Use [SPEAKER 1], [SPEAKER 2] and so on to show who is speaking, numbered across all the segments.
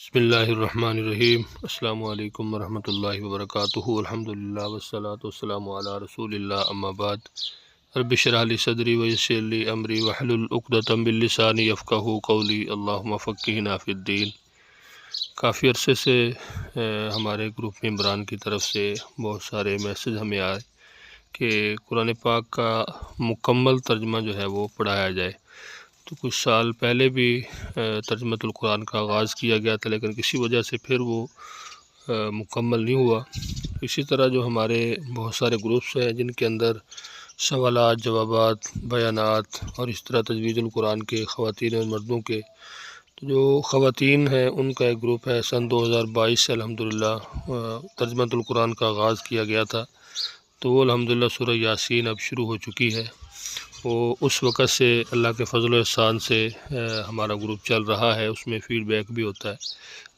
[SPEAKER 1] بسم اللہ الرحمن الرحیم۔ السلام علیکم ورحمۃ اللہ وبرکاتہ۔ الحمدللہ والصلاۃ والسلام علی رسول اللہ، اما بعد۔ رب اشرح لی صدری ویسر لی امری واحلل عقدۃ من لسانی یفقہوا قولی، اللہم فقہنا فی الدین۔ کافی عرصے سے ہمارے گروپ ممبران کی طرف سے بہت سارے میسج ہمیں آئے کہ قرآن پاک کا مکمل ترجمہ جو ہے وہ پڑھایا جائے۔ تو کچھ سال پہلے بھی ترجمۃ القرآن کا آغاز کیا گیا تھا، لیکن کسی وجہ سے پھر وہ مکمل نہیں ہوا۔ اسی طرح جو ہمارے بہت سارے گروپس ہیں جن کے اندر سوالات، جوابات، بیانات اور اس طرح تجوید القرآن کے خواتین اور مردوں کے، تو جو خواتین ہیں ان کا ایک گروپ ہے۔ سن 2022 سے الحمدللہ ترجمۃ القرآن کا آغاز کیا گیا تھا، تو وہ الحمدللہ سورہ یاسین اب شروع ہو چکی ہے۔ وہ اس وقت سے اللہ کے فضل و احسان سے ہمارا گروپ چل رہا ہے، اس میں فیڈ بیک بھی ہوتا ہے،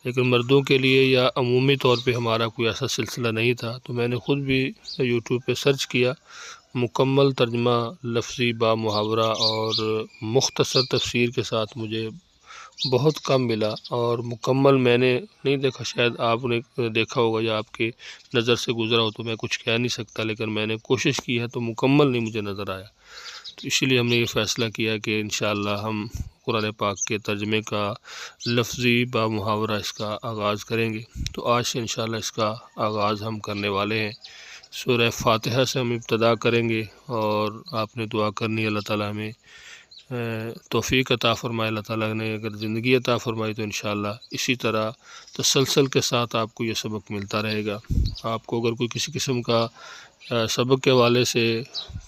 [SPEAKER 1] لیکن مردوں کے لیے یا عمومی طور پہ ہمارا کوئی ایسا سلسلہ نہیں تھا۔ تو میں نے خود بھی یوٹیوب پہ سرچ کیا، مکمل ترجمہ لفظی با محاورہ اور مختصر تفسیر کے ساتھ مجھے بہت کم ملا، اور مکمل میں نے نہیں دیکھا، شاید آپ نے دیکھا ہوگا یا آپ کی نظر سے گزرا ہو، تو میں کچھ کہہ نہیں سکتا، لیکن میں نے کوشش کی ہے تو مکمل نہیں مجھے نظر آیا۔ تو اسی لیے ہم نے یہ فیصلہ کیا کہ انشاءاللہ ہم قرآن پاک کے ترجمے کا لفظی با محاورہ اس کا آغاز کریں گے۔ تو آج سے انشاءاللہ اس کا آغاز ہم کرنے والے ہیں۔ سورہ فاتحہ سے ہم ابتدا کریں گے، اور آپ نے دعا کرنی ہے اللہ تعالیٰ ہمیں توفیق عطا فرمائے۔ اللہ تعالیٰ نے اگر زندگی عطا فرمائی تو انشاءاللہ اسی طرح تسلسل کے ساتھ آپ کو یہ سبق ملتا رہے گا۔ آپ کو اگر کوئی کسی قسم کا سبق کے حوالے سے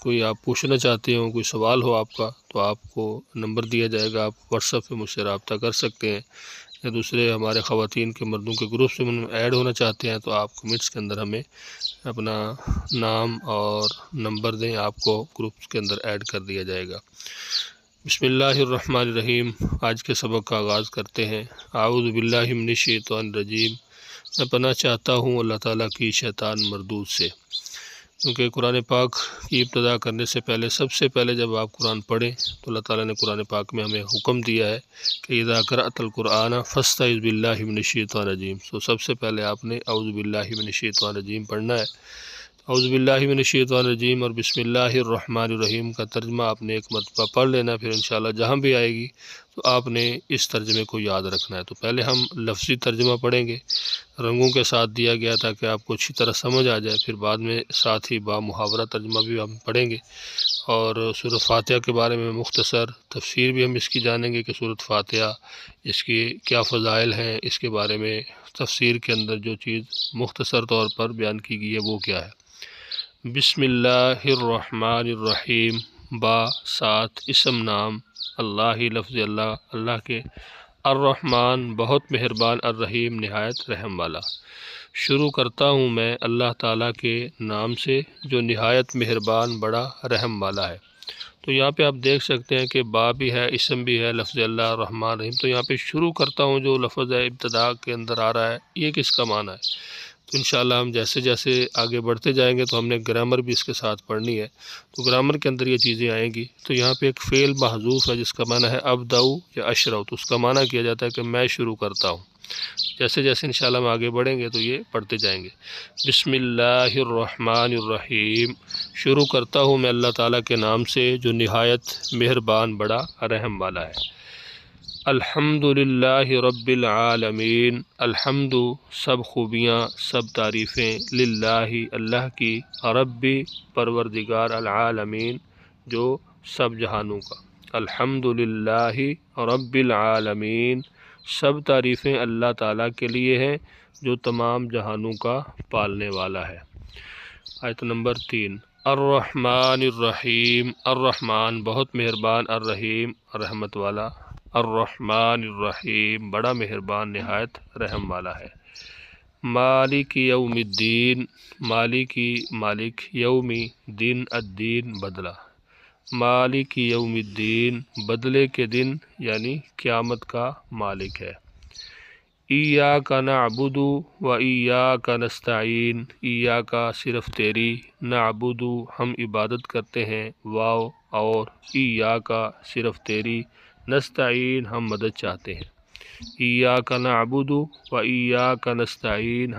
[SPEAKER 1] کوئی آپ پوچھنا چاہتے ہوں، کوئی سوال ہو آپ کا، تو آپ کو نمبر دیا جائے گا، آپ واٹس ایپ پہ مجھ سے رابطہ کر سکتے ہیں، یا دوسرے ہمارے خواتین کے مردوں کے گروپ سے ایڈ ہونا چاہتے ہیں تو آپ کمنٹس کے اندر ہمیں اپنا نام اور نمبر دیں، آپ کو گروپ کے اندر ایڈ کر دیا جائے گا۔ بسم اللہ الرحمن الرحیم۔ آج کے سبق کا آغاز کرتے ہیں۔ اعوذ باللہ من الشیطان الرجیم۔ میں پناہ چاہتا ہوں اللہ تعالیٰ کی شیطان مردود سے، کیونکہ قرآن پاک کی ابتدا کرنے سے پہلے، سب سے پہلے جب آپ قرآن پڑھیں تو اللہ تعالیٰ نے قرآن پاک میں ہمیں حکم دیا ہے کہ اذا قرأت القرآن فاستعذ باللہ من الشیطان الرجیم۔ تو سب سے پہلے آپ نے اعوذ باللہ من الشیطان الرجیم پڑھنا ہے۔ اعوذ باللہ من الشیطان الرجیم اور بسم اللہ الرحمن الرحیم کا ترجمہ آپ نے ایک مرتبہ پڑھ لینا، پھر انشاءاللہ جہاں بھی آئے گی تو آپ نے اس ترجمے کو یاد رکھنا ہے۔ تو پہلے ہم لفظی ترجمہ پڑھیں گے، رنگوں کے ساتھ دیا گیا تاکہ آپ کو اچھی طرح سمجھ آ جائے، پھر بعد میں ساتھ ہی با محاورہ ترجمہ بھی ہم پڑھیں گے، اور سورۃ فاتحہ کے بارے میں مختصر تفسیر بھی ہم اس کی جانیں گے کہ سورۃ فاتحہ اس کی کیا فضائل ہیں، اس کے بارے میں تفسیر کے اندر جو چیز مختصر طور پر بیان کی گئی ہے وہ کیا ہے۔ بسم اللہ الرحمن الرحیم۔ با ساتھ اسم نام اللہ، لفظ اللہ، اللہ کے، الرحمن بہت مہربان، الرحیم نہایت رحم والا۔ شروع کرتا ہوں میں اللہ تعالیٰ کے نام سے جو نہایت مہربان، بڑا رحم والا ہے۔ تو یہاں پہ آپ دیکھ سکتے ہیں کہ با بھی ہے، اسم بھی ہے، لفظ اللہ الرحمن الرحیم۔ تو یہاں پہ شروع کرتا ہوں جو لفظ ہے ابتدا کے اندر آ رہا ہے، یہ کس کا معنی ہے؟ تو انشاءاللہ ہم جیسے جیسے آگے بڑھتے جائیں گے تو ہم نے گرامر بھی اس کے ساتھ پڑھنی ہے، تو گرامر کے اندر یہ چیزیں آئیں گی۔ تو یہاں پہ ایک فعل محذوف ہے جس کا معنی ہے ابدؤ یا اشرع، تو اس کا معنی کیا جاتا ہے کہ میں شروع کرتا ہوں۔ جیسے جیسے انشاءاللہ ہم آگے بڑھیں گے تو یہ پڑھتے جائیں گے۔ بسم اللہ الرحمن الرحیم۔ شروع کرتا ہوں میں اللہ تعالیٰ کے نام سے جو نہایت مہربان، بڑا رحم والا ہے۔ الحمد للہ رب العالمین۔ الحمد سب خوبیاں، سب تعریفیں، للہ اللہ کی، ربی پروردگار، العالمین جو سب جہانوں کا۔ الحمد للہ رب العالمین، سب تعریفیں اللہ تعالیٰ کے لیے ہیں جو تمام جہانوں کا پالنے والا ہے۔ آیت نمبر 3۔ الرحمن الرحیم۔ الرحمن بہت مہربان، الرحیم رحمت والا، الرحمن الرحیم بڑا مہربان، نہایت رحم والا ہے۔ مالک یوم الدین۔ مالکی مالک، یومی دن، الدین بدلہ، مالک یوم الدین بدلے کے دن یعنی قیامت کا مالک ہے۔ ایاک نعبد و ایاک نستعین۔ ایاک صرف تیری، نعبد ہم عبادت کرتے ہیں، واو، اور ایاک صرف تیری، نستعین ہم مدد چاہتے ہیں۔ ایاک نعبد و ایاک نستعین،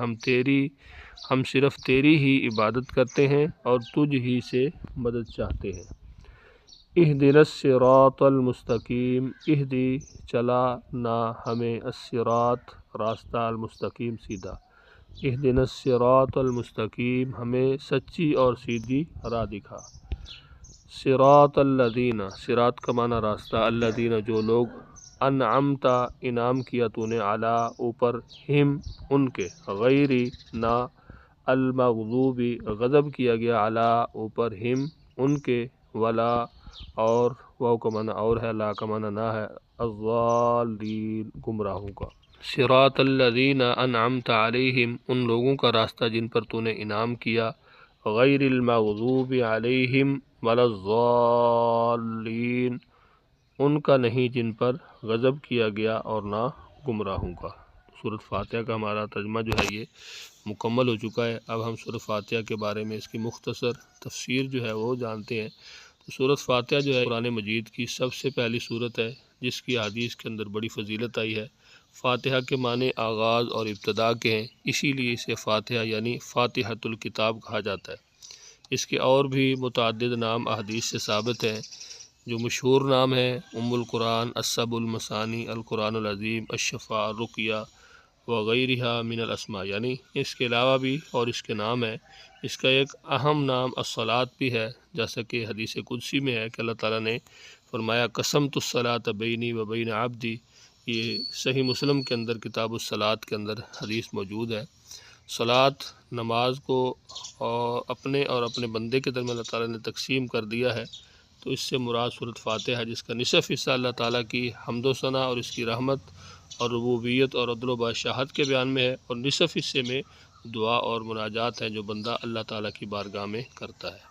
[SPEAKER 1] ہم صرف تیری ہی عبادت کرتے ہیں اور تجھ ہی سے مدد چاہتے ہیں۔ اہدنا الصراط المستقیم، اہدی چلا نہ ہمیں، الصراط راستہ، المستقیم سیدھا، اہدنا الصراط المستقیم ہمیں سچی اور سیدھی راہ دکھا۔ صراط الذین، صراط کا معنی راستہ، الذین جو لوگ، انعمت انعام کیا تو نے، علی اوپر، ہم ان کے، غیری نہ، المغضوب غضب کیا گیا، علی اوپر، ہم ان کے، ولا اور، واو کا معنی اور ہے، لا کا معنی نہ ہے، الضالین گمراہوں کا۔ صراط الذین انعمت علیہم ان لوگوں کا راستہ جن پر تو نے انعام کیا، غیر المغضوب علیہم ولا الضالین ان کا نہیں جن پر غضب کیا گیا اور نہ گمراہوں کا۔ سورۃ فاتحہ کا ہمارا ترجمہ جو ہے یہ مکمل ہو چکا ہے۔ اب ہم سورۃ فاتحہ کے بارے میں اس کی مختصر تفسیر جو ہے وہ جانتے ہیں۔ تو سورۃ فاتحہ جو ہے قرآن مجید کی سب سے پہلی سورت ہے جس کی حدیث کے اندر بڑی فضیلت آئی ہے۔ فاتحہ کے معنی آغاز اور ابتدا کے ہیں، اسی لیے اسے فاتحہ یعنی فاتحۃ الکتاب کہا جاتا ہے۔ اس کے اور بھی متعدد نام احادیث سے ثابت ہیں۔ جو مشہور نام ہیں ام القرآن، السبع المثانی، القرآن العظیم، الشفاء، رقیہ وغیرہ من الاسماء، یعنی اس کے علاوہ بھی اور اس کے نام ہیں۔ اس کا ایک اہم نام الصلاۃ بھی ہے، جیسا کہ حدیث قدسی میں ہے کہ اللہ تعالیٰ نے فرمایا قسمت الصلاۃ بینی و بین عبدی، یہ صحیح مسلم کے اندر کتاب الصلاۃ کے اندر حدیث موجود ہے۔ صلاۃ نماز کو اپنے اور اپنے بندے کے درمیان اللہ تعالیٰ نے تقسیم کر دیا ہے، تو اس سے مراد سورۃ فاتحہ ہے جس کا نصف حصہ اللہ تعالیٰ کی حمد و ثنا اور اس کی رحمت اور ربوبیت اور عدل و بادشاہت کے بیان میں ہے، اور نصف حصے میں دعا اور مناجات ہیں جو بندہ اللہ تعالیٰ کی بارگاہ میں کرتا ہے۔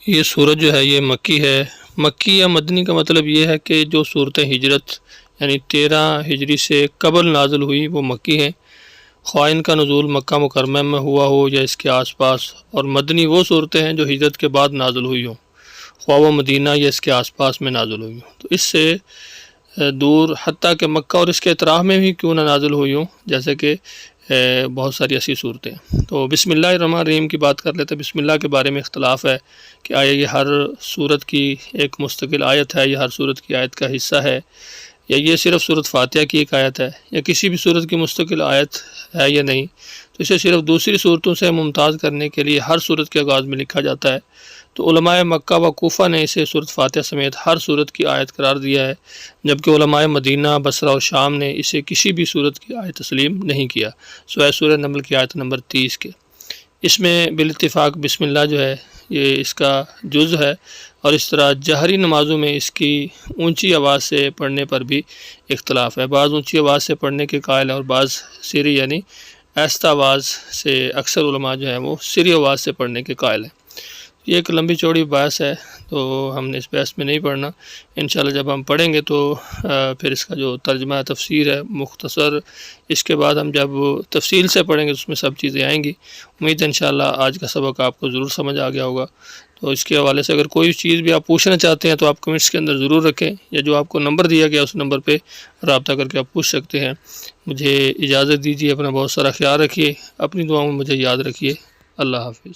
[SPEAKER 1] یہ سورت جو ہے یہ مکی ہے۔ مکی یا مدنی کا مطلب یہ ہے کہ جو صورت ہجرت یعنی 13 ہجری سے قبل نازل ہوئی وہ مکی ہیں، خواہ ان کا نزول مکہ مکرمہ میں ہوا ہو یا اس کے آس پاس، اور مدنی وہ صورتیں ہیں جو ہجرت کے بعد نازل ہوئی ہوں، خواہ وہ مدینہ یا اس کے آس پاس میں نازل ہوئی ہوں۔ تو اس سے دور حتیٰ کہ مکہ اور اس کے اطراف میں بھی کیوں نہ نازل ہوئی ہوں، جیسے کہ بہت ساری ایسی صورتیں ہیں۔ تو بسم اللہ الرحمن الرحیم کی بات کر لیتے ہیں۔ بسم اللہ کے بارے میں اختلاف ہے کہ آیا یہ ہر صورت کی ایک مستقل آیت ہے یا ہر صورت کی آیت کا حصہ ہے، یا یہ صرف سورۃ فاتحہ کی ایک آیت ہے، یا کسی بھی صورت کی مستقل آیت ہے یا نہیں۔ تو اسے صرف دوسری صورتوں سے ممتاز کرنے کے لیے ہر صورت کے آغاز میں لکھا جاتا ہے۔ تو علماء مکہ و کوفہ نے اسے سورۃ فاتحہ سمیت ہر صورت کی آیت قرار دیا ہے، جبکہ علماء مدینہ، بصرہ اور شام نے اسے کسی بھی صورت کی آیت تسلیم نہیں کیا، سوائے سورہ نمل کی آیت نمبر 30 کے۔ اس میں بالاتفاق بسم اللہ جو ہے یہ اس کا جز ہے، اور اس طرح جہری نمازوں میں اس کی اونچی آواز سے پڑھنے پر بھی اختلاف ہے۔ بعض اونچی آواز سے پڑھنے کے قائل ہیں اور بعض سری یعنی آہستہ آواز سے، اکثر علماء جو ہیں وہ سری آواز سے پڑھنے کے قائل ہیں۔ یہ ایک لمبی چوڑی بحث ہے، تو ہم نے اس بحث میں نہیں پڑھنا۔ انشاءاللہ جب ہم پڑھیں گے تو پھر اس کا جو ترجمہ تفسیر ہے مختصر، اس کے بعد ہم جب تفصیل سے پڑھیں گے اس میں سب چیزیں آئیں گی۔ امید ہے انشاءاللہ آج کا سبق آپ کو ضرور سمجھ آ گیا ہوگا۔ تو اس کے حوالے سے اگر کوئی چیز بھی آپ پوچھنا چاہتے ہیں تو آپ کمنٹس کے اندر ضرور رکھیں، یا جو آپ کو نمبر دیا گیا اس نمبر پہ رابطہ کر کے آپ پوچھ سکتے ہیں۔ مجھے اجازت دیجیے، اپنا بہت سارا خیال رکھیے، اپنی دعاؤں میں مجھے یاد رکھیے۔ اللہ حافظ۔